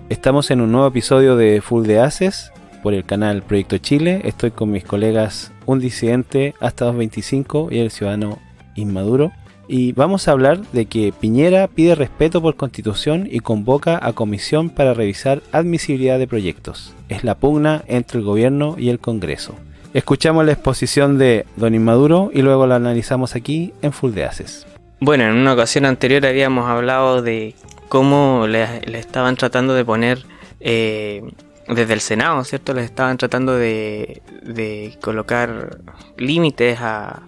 Estamos en un nuevo episodio de Full de Haces por el canal Proyecto Chile. Estoy con mis colegas Un Disidente hasta 225 y el ciudadano Inmaduro. Y vamos a hablar de que Piñera pide respeto por Constitución y convoca a comisión para revisar admisibilidad de proyectos. Es la pugna entre el gobierno y el Congreso. Escuchamos la exposición de don Inmaduro y luego la analizamos aquí en Full de Haces. Bueno, en una ocasión anterior habíamos hablado de cómo le estaban tratando de poner desde el Senado, ¿cierto? Les estaban tratando de colocar límites a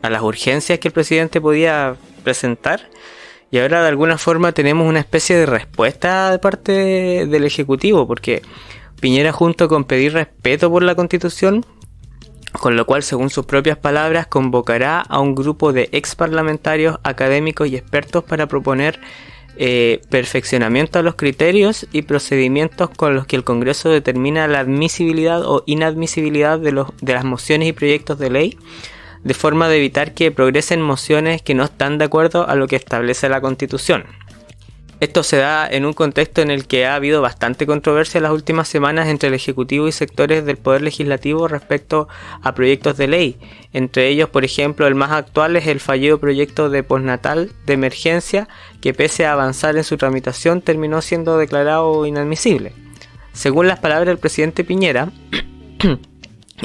las urgencias que el presidente podía presentar, y ahora de alguna forma tenemos una especie de respuesta de parte del Ejecutivo, porque Piñera, junto con pedir respeto por la Constitución, con lo cual, según sus propias palabras, convocará a un grupo de ex parlamentarios, académicos y expertos para proponer perfeccionamiento a los criterios y procedimientos con los que el Congreso determina la admisibilidad o inadmisibilidad de las mociones y proyectos de ley, de forma de evitar que progresen mociones que no están de acuerdo a lo que establece la Constitución. Esto se da en un contexto en el que ha habido bastante controversia en las últimas semanas entre el Ejecutivo y sectores del Poder Legislativo respecto a proyectos de ley. Entre ellos, por ejemplo, el más actual es el fallido proyecto de postnatal de emergencia, que pese a avanzar en su tramitación terminó siendo declarado inadmisible. Según las palabras del presidente Piñera,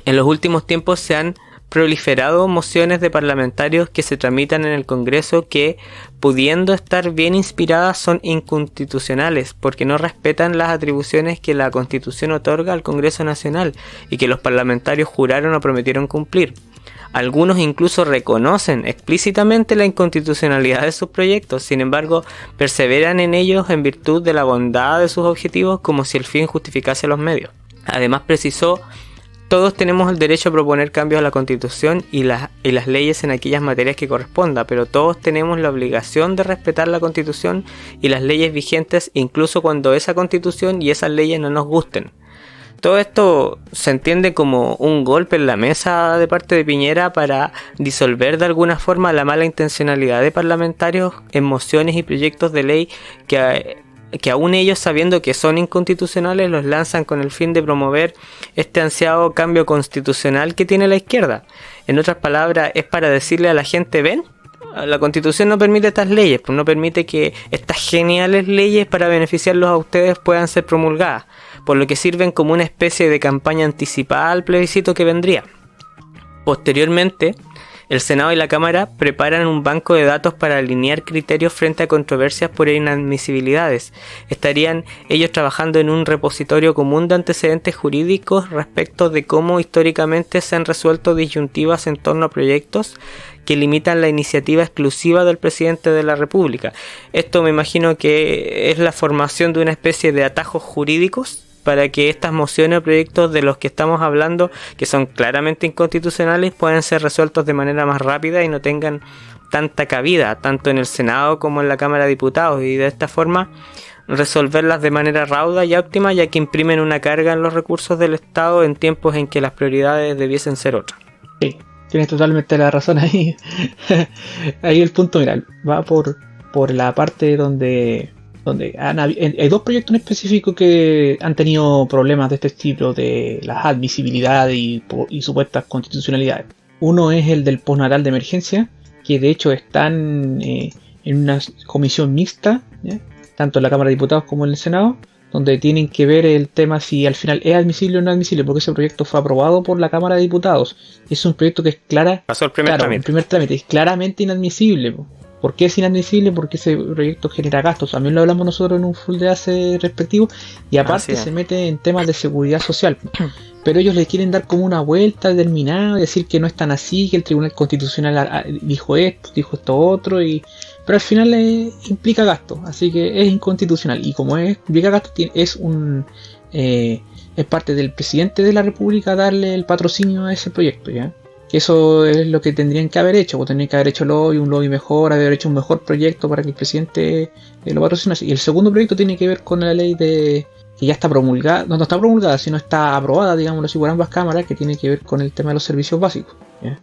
en los últimos tiempos se han proliferado mociones de parlamentarios que se tramitan en el Congreso que, pudiendo estar bien inspiradas, son inconstitucionales porque no respetan las atribuciones que la Constitución otorga al Congreso Nacional y que los parlamentarios juraron o prometieron cumplir. Algunos incluso reconocen explícitamente la inconstitucionalidad de sus proyectos, sin embargo, perseveran en ellos en virtud de la bondad de sus objetivos, como si el fin justificase los medios. Además, precisó: todos tenemos el derecho a proponer cambios a la Constitución y las leyes en aquellas materias que corresponda, pero todos tenemos la obligación de respetar la Constitución y las leyes vigentes, incluso cuando esa Constitución y esas leyes no nos gusten. Todo esto se entiende como un golpe en la mesa de parte de Piñera para disolver de alguna forma la mala intencionalidad de parlamentarios en mociones y proyectos de ley que aún ellos, sabiendo que son inconstitucionales, los lanzan con el fin de promover este ansiado cambio constitucional que tiene la izquierda. En otras palabras, es para decirle a la gente: ven, la Constitución no permite estas leyes, pues no permite que estas geniales leyes para beneficiarlos a ustedes puedan ser promulgadas, por lo que sirven como una especie de campaña anticipada al plebiscito que vendría. Posteriormente, el Senado y la Cámara preparan un banco de datos para alinear criterios frente a controversias por inadmisibilidades. Estarían ellos trabajando en un repositorio común de antecedentes jurídicos respecto de cómo históricamente se han resuelto disyuntivas en torno a proyectos que limitan la iniciativa exclusiva del presidente de la República. Esto me imagino que es la formación de una especie de atajos jurídicos para que estas mociones o proyectos de los que estamos hablando, que son claramente inconstitucionales, puedan ser resueltos de manera más rápida y no tengan tanta cabida, tanto en el Senado como en la Cámara de Diputados, y de esta forma resolverlas de manera rauda y óptima, ya que imprimen una carga en los recursos del Estado en tiempos en que las prioridades debiesen ser otras. Sí, tienes totalmente la razón ahí. Ahí el punto, mira, va por la parte donde hay dos proyectos en específico que han tenido problemas de este estilo, de las admisibilidades y supuestas constitucionalidades. Uno es el del postnatal de emergencia, que de hecho están en una comisión mixta, ¿ya?, tanto en la Cámara de Diputados como en el Senado, donde tienen que ver el tema si al final es admisible o no admisible, porque ese proyecto fue aprobado por la Cámara de Diputados. Es un proyecto que es pasó el primer trámite, es claramente inadmisible. ¿Por qué es inadmisible? Porque ese proyecto genera gastos. También lo hablamos nosotros en un full de hace respectivo. Y aparte se mete en temas de seguridad social. Pero ellos le quieren dar como una vuelta determinada, decir que no es tan así, que el Tribunal Constitucional dijo esto otro. Pero al final implica gastos. Así que es inconstitucional. Y como implica gastos, es parte del presidente de la República darle el patrocinio a ese proyecto, ¿ya? Eso es lo que tendrían que haber hecho, tendrían que haber hecho un lobby mejor, haber hecho un mejor proyecto para que el presidente lo patrocinase. Y el segundo proyecto tiene que ver con la ley que ya está promulgada, no está promulgada, sino está aprobada, digámoslo así, por ambas cámaras, que tiene que ver con el tema de los servicios básicos, ¿ya?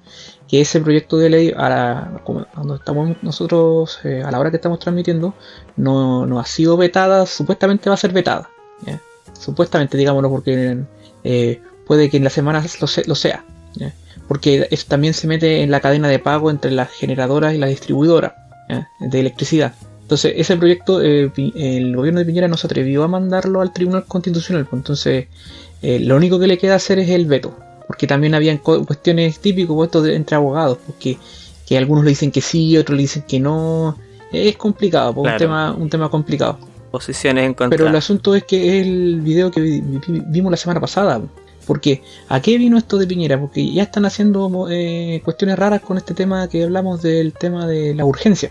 Que ese proyecto de ley, cuando estamos nosotros, a la hora que estamos transmitiendo, no ha sido vetada, supuestamente va a ser vetada. ¿ya? Supuestamente, digámoslo, porque puede que en la semana lo sea, ¿ya? Porque eso también se mete en la cadena de pago entre las generadoras y la distribuidora, ¿ya? De electricidad. Entonces, ese proyecto, el gobierno de Piñera no se atrevió a mandarlo al Tribunal Constitucional, pues entonces lo único que le queda hacer es el veto, porque también habían cuestiones típicas puestos entre abogados, porque que algunos le dicen que sí, otros le dicen que no. Es complicado, pues, Claro. un tema complicado. Posiciones en contra. Pero el asunto es que es el video que vimos la semana pasada. Porque, ¿a qué vino esto de Piñera? Porque ya están haciendo cuestiones raras con este tema que hablamos del tema de la urgencia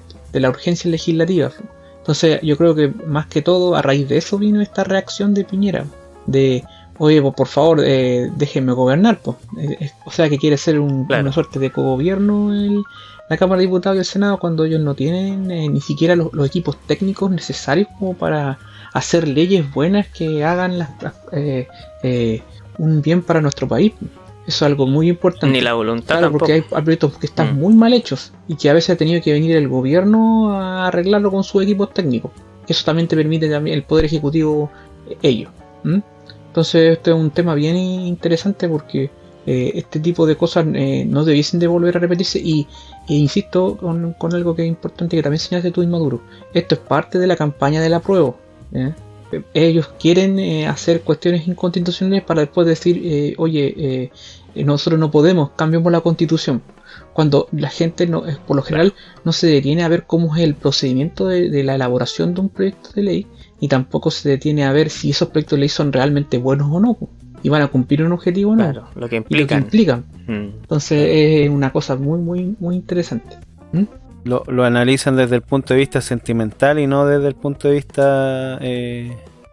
legislativa. Entonces, yo creo que más que todo, a raíz de eso vino esta reacción de Piñera. De, oye, pues, por favor, déjenme gobernar. Pues. O sea, que quiere ser una suerte de cogobierno la Cámara de Diputados y el Senado, cuando ellos no tienen ni siquiera los equipos técnicos necesarios como para hacer leyes buenas que hagan un bien para nuestro país. Eso es algo muy importante. Ni la voluntad. Claro, tampoco. porque hay proyectos que están muy mal hechos y que a veces ha tenido que venir el gobierno a arreglarlo con sus equipos técnicos. Eso también te permite también el Poder Ejecutivo ello. Entonces esto es un tema bien interesante porque este tipo de cosas no debiesen de volver a repetirse e insisto con algo que es importante que también señalaste tú, Inmaduro. Esto es parte de la campaña del apruebo. Ellos quieren hacer cuestiones inconstitucionales para después decir, oye, nosotros no podemos, cambiemos la constitución. Cuando la gente por lo general no se detiene a ver cómo es el procedimiento de la elaboración de un proyecto de ley, y tampoco se detiene a ver si esos proyectos de ley son realmente buenos o no, y van a cumplir un objetivo o no. Claro, lo que implican. Entonces es una cosa muy, muy, muy interesante. Lo analizan desde el punto de vista sentimental y no desde el punto de vista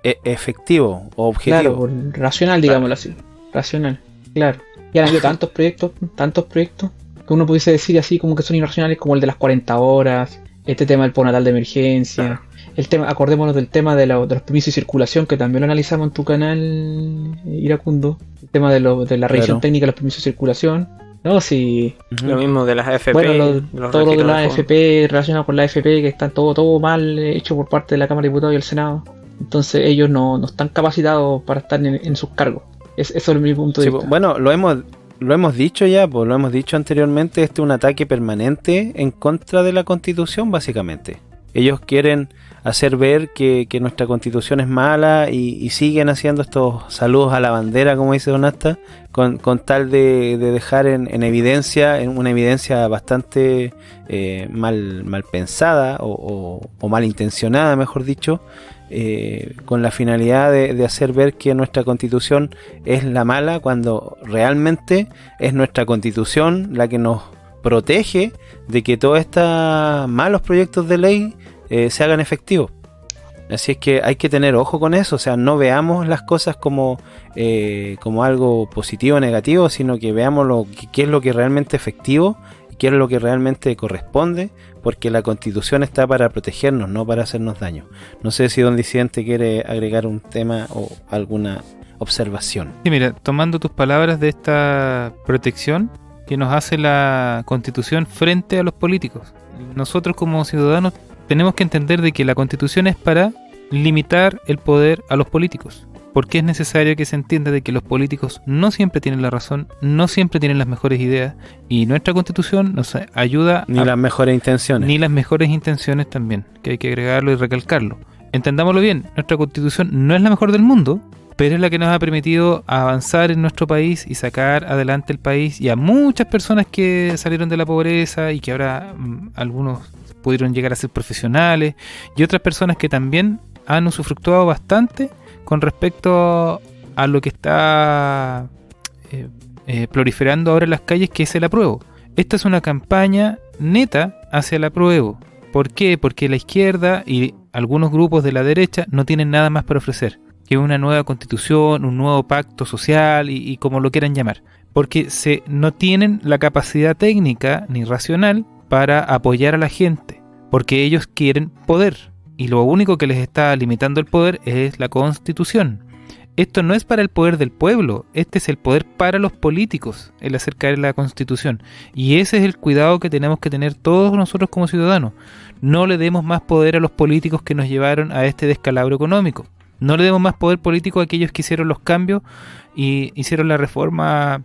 efectivo o objetivo. Claro, racional, digámoslo así. Racional, claro. Y han habido tantos proyectos, que uno pudiese decir así como que son irracionales, como el de las 40 horas, este tema del postnatal de emergencia, el tema, acordémonos del tema de los permisos de circulación, que también lo analizamos en tu canal, Iracundo, el tema de la revisión técnica de los permisos de circulación. No, sí. Lo mismo de las AFP. Bueno, todo lo de la AFP relacionado con la AFP, que está todo mal hecho por parte de la Cámara de Diputados y el Senado. Entonces ellos no están capacitados para estar en sus cargos. Eso es mi punto de vista. Bueno, lo hemos dicho ya, pues lo hemos dicho anteriormente, este es un ataque permanente en contra de la Constitución, básicamente. Ellos quieren hacer ver que nuestra Constitución es mala y siguen haciendo estos saludos a la bandera, como dice Don Asta, con tal de dejar en evidencia, en una evidencia bastante mal pensada o malintencionada, mejor dicho, con la finalidad de hacer ver que nuestra Constitución es la mala, cuando realmente es nuestra Constitución la que nos protege de que todos estos malos proyectos de ley se hagan efectivos. Así es que hay que tener ojo con eso, o sea, no veamos las cosas como algo positivo o negativo, sino que veamos qué es lo que realmente es efectivo y qué es lo que realmente corresponde, porque la Constitución está para protegernos, no para hacernos daño. No sé si don Disidente quiere agregar un tema o alguna observación. Sí, mira, tomando tus palabras de esta protección que nos hace la Constitución frente a los políticos, nosotros como ciudadanos tenemos que entender de que la Constitución es para limitar el poder a los políticos, porque es necesario que se entienda de que los políticos no siempre tienen la razón, no siempre tienen las mejores ideas, y nuestra Constitución nos ayuda ni las mejores intenciones. Ni las mejores intenciones también, que hay que agregarlo y recalcarlo. Entendámoslo bien, nuestra Constitución no es la mejor del mundo, pero es la que nos ha permitido avanzar en nuestro país y sacar adelante el país, y a muchas personas que salieron de la pobreza y que ahora algunos pudieron llegar a ser profesionales, y otras personas que también han usufructuado bastante con respecto a lo que está proliferando ahora en las calles, que es el apruebo. Esta es una campaña neta hacia el apruebo. ¿Por qué? Porque la izquierda y algunos grupos de la derecha no tienen nada más para ofrecer que una nueva constitución, un nuevo pacto social y como lo quieran llamar, porque no tienen la capacidad técnica ni racional para apoyar a la gente, porque ellos quieren poder, y lo único que les está limitando el poder es la Constitución. Esto no es para el poder del pueblo, este es el poder para los políticos, el hacer caer la Constitución, y ese es el cuidado que tenemos que tener todos nosotros como ciudadanos. No le demos más poder a los políticos que nos llevaron a este descalabro económico. No le demos más poder político a aquellos que hicieron los cambios y hicieron la reforma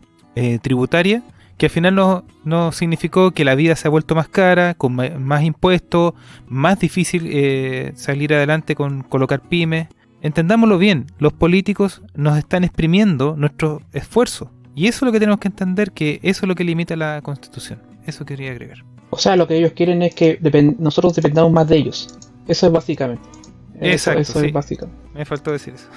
tributaria, que al final no significó que la vida se ha vuelto más cara, con más impuestos, más difícil salir adelante con colocar pymes. Entendámoslo bien, los políticos nos están exprimiendo nuestro esfuerzo. Y eso es lo que tenemos que entender, que eso es lo que limita la Constitución. Eso quería agregar. O sea, lo que ellos quieren es que nosotros dependamos más de ellos. Eso es básicamente. Exacto, eso sí. es básicamente. Me faltó decir eso.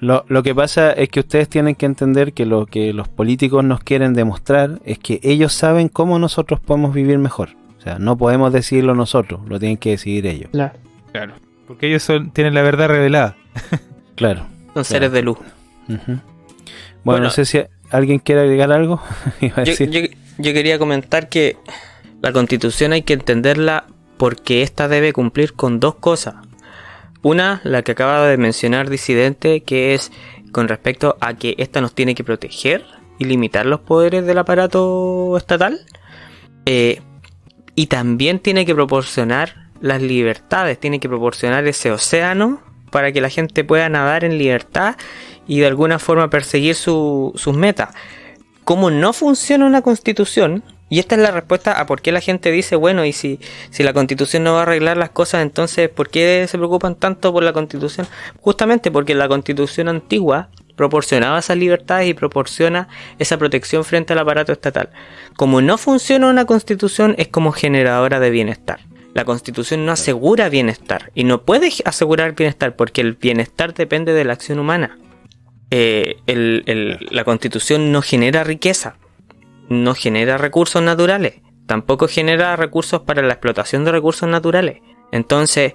Lo que pasa es que ustedes tienen que entender que lo que los políticos nos quieren demostrar es que ellos saben cómo nosotros podemos vivir mejor. O sea, no podemos decidirlo nosotros, lo tienen que decidir ellos. Claro. Porque ellos tienen la verdad revelada. Claro. Son seres de luz. Uh-huh. Bueno, no sé si alguien quiere agregar algo. Yo quería comentar que la Constitución hay que entenderla porque ésta debe cumplir con dos cosas. Una, la que acaba de mencionar Disidente, que es con respecto a que ésta nos tiene que proteger y limitar los poderes del aparato estatal. Y también tiene que proporcionar las libertades, tiene que proporcionar ese océano para que la gente pueda nadar en libertad y de alguna forma perseguir sus metas. Como no funciona una Constitución, y esta es la respuesta a por qué la gente dice, bueno, y si la Constitución no va a arreglar las cosas, entonces ¿por qué se preocupan tanto por la Constitución? Justamente porque la Constitución antigua proporcionaba esas libertades y proporciona esa protección frente al aparato estatal. Como no funciona una Constitución, es como generadora de bienestar. La Constitución no asegura bienestar y no puede asegurar bienestar porque el bienestar depende de la acción humana. La Constitución no genera riqueza, no genera recursos naturales, tampoco genera recursos para la explotación de recursos naturales. Entonces,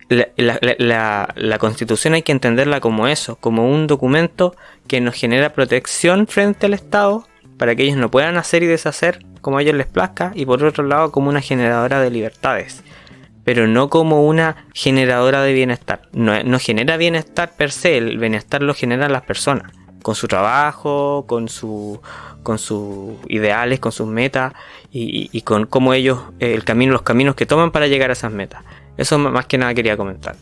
la Constitución hay que entenderla como eso, como un documento que nos genera protección frente al Estado para que ellos no puedan hacer y deshacer como a ellos les plazca, y por otro lado como una generadora de libertades, pero no como una generadora de bienestar. No genera bienestar per se, el bienestar lo generan las personas, con su trabajo, con sus ideales, con sus metas y con cómo ellos, los caminos que toman para llegar a esas metas. Eso más que nada quería comentar.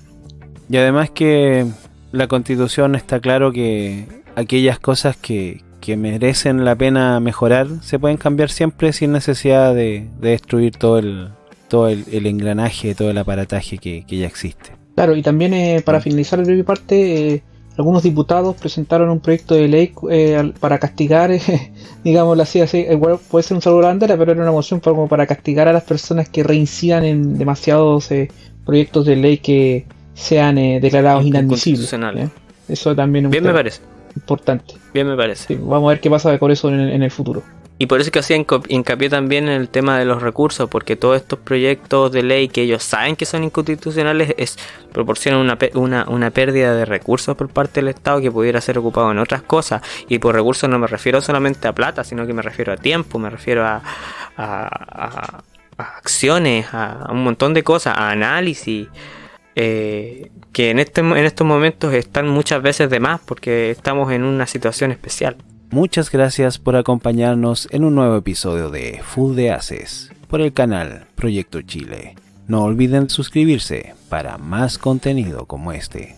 Y además que la Constitución está claro que aquellas cosas que merecen la pena mejorar se pueden cambiar siempre sin necesidad de destruir todo el engranaje, todo el aparataje que ya existe. Claro, y también para finalizar de mi parte, algunos diputados presentaron un proyecto de ley para castigar, digámoslo así, puede ser un saludo a la bandera, pero era una moción como para castigar a las personas que reincidan en demasiados proyectos de ley que sean declarados inadmisibles. Eso también es bien me parece importante. Bien me parece. Sí, vamos a ver qué pasa con eso en el futuro. Y por eso es que hacía hincapié también en el tema de los recursos, porque todos estos proyectos de ley que ellos saben que son inconstitucionales proporcionan una pérdida de recursos por parte del Estado que pudiera ser ocupado en otras cosas. Y por recursos no me refiero solamente a plata, sino que me refiero a tiempo, me refiero a acciones, a un montón de cosas, a análisis, que en estos momentos están muchas veces de más porque estamos en una situación especial. Muchas gracias por acompañarnos en un nuevo episodio de Full de Haces por el canal Proyecto Chile. No olviden suscribirse para más contenido como este.